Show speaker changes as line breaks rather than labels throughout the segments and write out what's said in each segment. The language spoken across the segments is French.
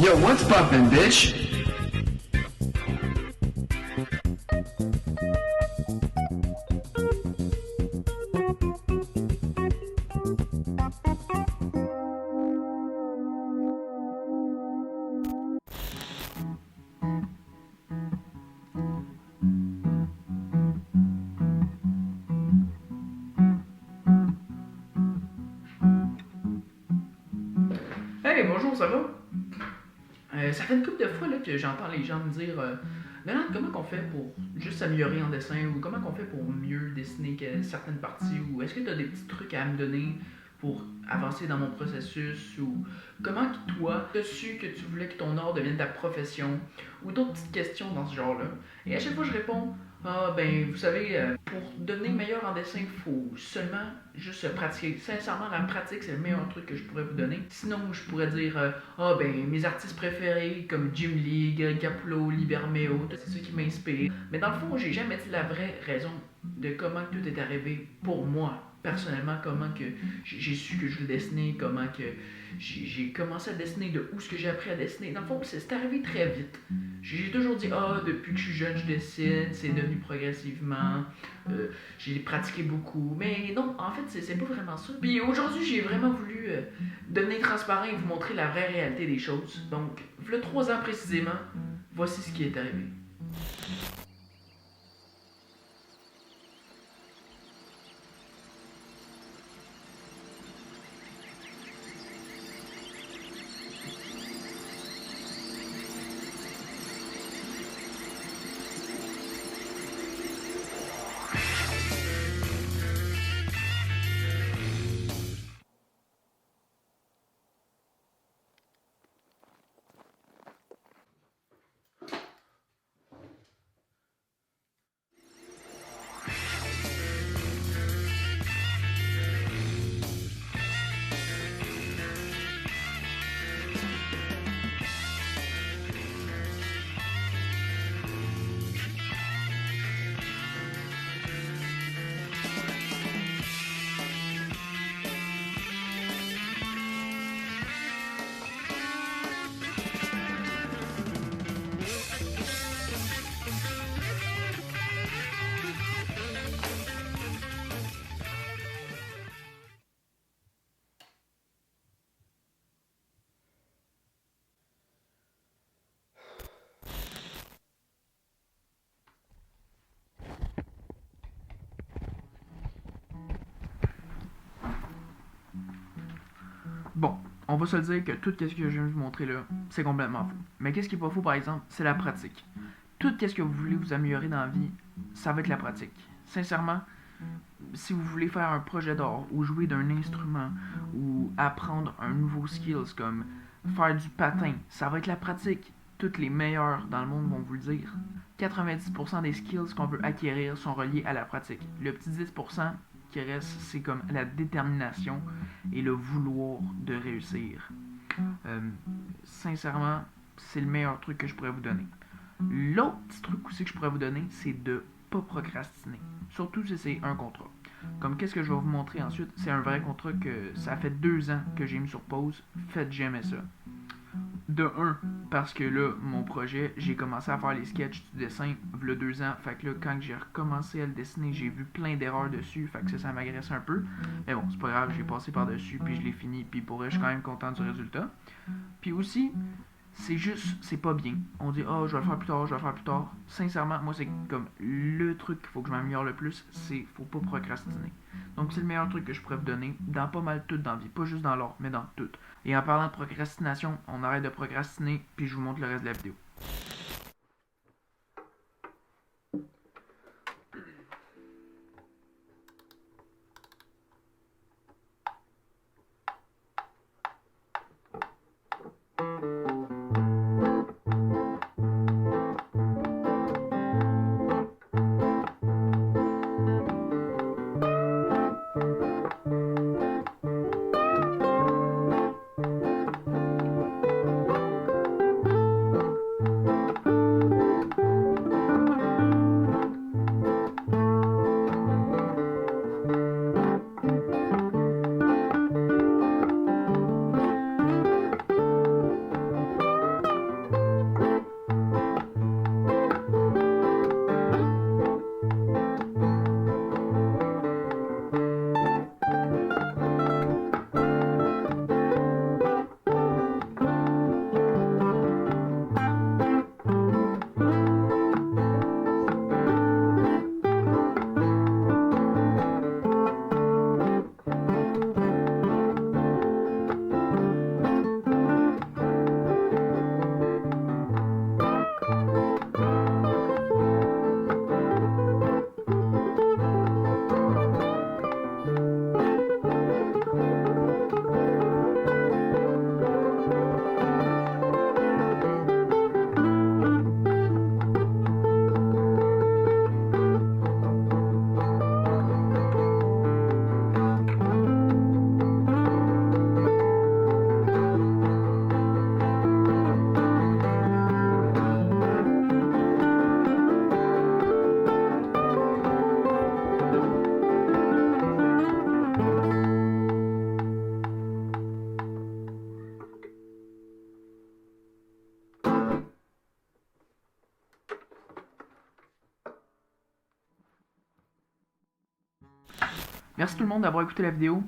Yo, what's poppin', bitch?
Hey, bonjour, ça va? Ça fait une couple de fois là, que j'entends les gens me dire Nolan, comment qu'on fait pour juste s'améliorer en dessin ou comment qu'on fait pour mieux dessiner certaines parties ou est-ce que tu as des petits trucs à me donner pour avancer dans mon processus ou comment que toi, tu as su que tu voulais que ton art devienne ta profession ou d'autres petites questions dans ce genre-là. Et à chaque fois, je réponds ah, ben, vous savez, pour devenir meilleur en dessin, il faut seulement juste se pratiquer. Sincèrement, la pratique, c'est le meilleur truc que je pourrais vous donner. Sinon, je pourrais dire, ah, ben, mes artistes préférés, comme Jim Lee, Greg Capullo, Libermeo, c'est ceux qui m'inspirent. Mais dans le fond, j'ai jamais dit la vraie raison de comment tout est arrivé pour moi. Personnellement, comment que j'ai su que je voulais dessiner, comment que j'ai commencé à dessiner, de où ce que j'ai appris à dessiner. Dans le fond, c'est arrivé très vite. J'ai toujours dit, ah, depuis que je suis jeune, je dessine, c'est devenu progressivement, j'ai pratiqué beaucoup. Mais non, en fait, c'est pas vraiment ça. Puis aujourd'hui, j'ai vraiment voulu devenir transparent et vous montrer la vraie réalité des choses. Donc, voilà 3 ans précisément, voici ce qui est arrivé. Bon, on va se le dire que tout ce que je viens de vous montrer là, c'est complètement faux. Mais qu'est-ce qui est pas faux, par exemple, c'est la pratique. Tout ce que vous voulez vous améliorer dans la vie, ça va être la pratique. Sincèrement, si vous voulez faire un projet d'art ou jouer d'un instrument ou apprendre un nouveau skills comme faire du patin, ça va être la pratique. Toutes les meilleurs dans le monde vont vous le dire. 90% des skills qu'on veut acquérir sont reliés à la pratique. Le petit 10% qui reste, c'est comme la détermination et le vouloir de réussir. Euh, Sincèrement, c'est le meilleur truc que je pourrais vous donner. L'autre petit truc aussi que je pourrais vous donner, c'est de pas procrastiner. Surtout si c'est un contrat. Comme qu'est-ce que je vais vous montrer ensuite, c'est un vrai contrat que ça fait 2 ans que j'ai mis sur pause. Faites jamais ça. De un, parce que là, mon projet, j'ai commencé à faire les sketchs du dessin il y a 2 ans. Fait que là, quand j'ai recommencé à le dessiner, j'ai vu plein d'erreurs dessus. Fait que ça m'agresse un peu. Mais bon, c'est pas grave, j'ai passé par-dessus, puis je l'ai fini. Puis pour vrai, je suis quand même content du résultat. Puis aussi, c'est juste, c'est pas bien. On dit, oh, je vais le faire plus tard, je vais le faire plus tard. Sincèrement, moi, c'est comme le truc qu'il faut que je m'améliore le plus, c'est faut pas procrastiner. Donc, c'est le meilleur truc que je pourrais vous donner dans pas mal tout dans la vie. Pas juste dans l'art, mais dans tout. Et en parlant de procrastination, on arrête de procrastiner, puis je vous montre le reste de la vidéo. Merci tout le monde d'avoir écouté la vidéo.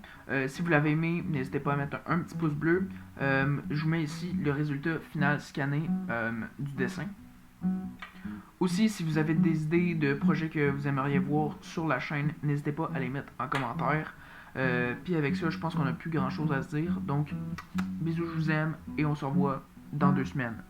Si vous l'avez aimé, n'hésitez pas à mettre un petit pouce bleu. Je vous mets ici le résultat final scanné du dessin. Aussi, si vous avez des idées de projets que vous aimeriez voir sur la chaîne, n'hésitez pas à les mettre en commentaire. Puis avec ça, je pense qu'on n'a plus grand chose à se dire. Donc, bisous, je vous aime et on se revoit dans 2 semaines.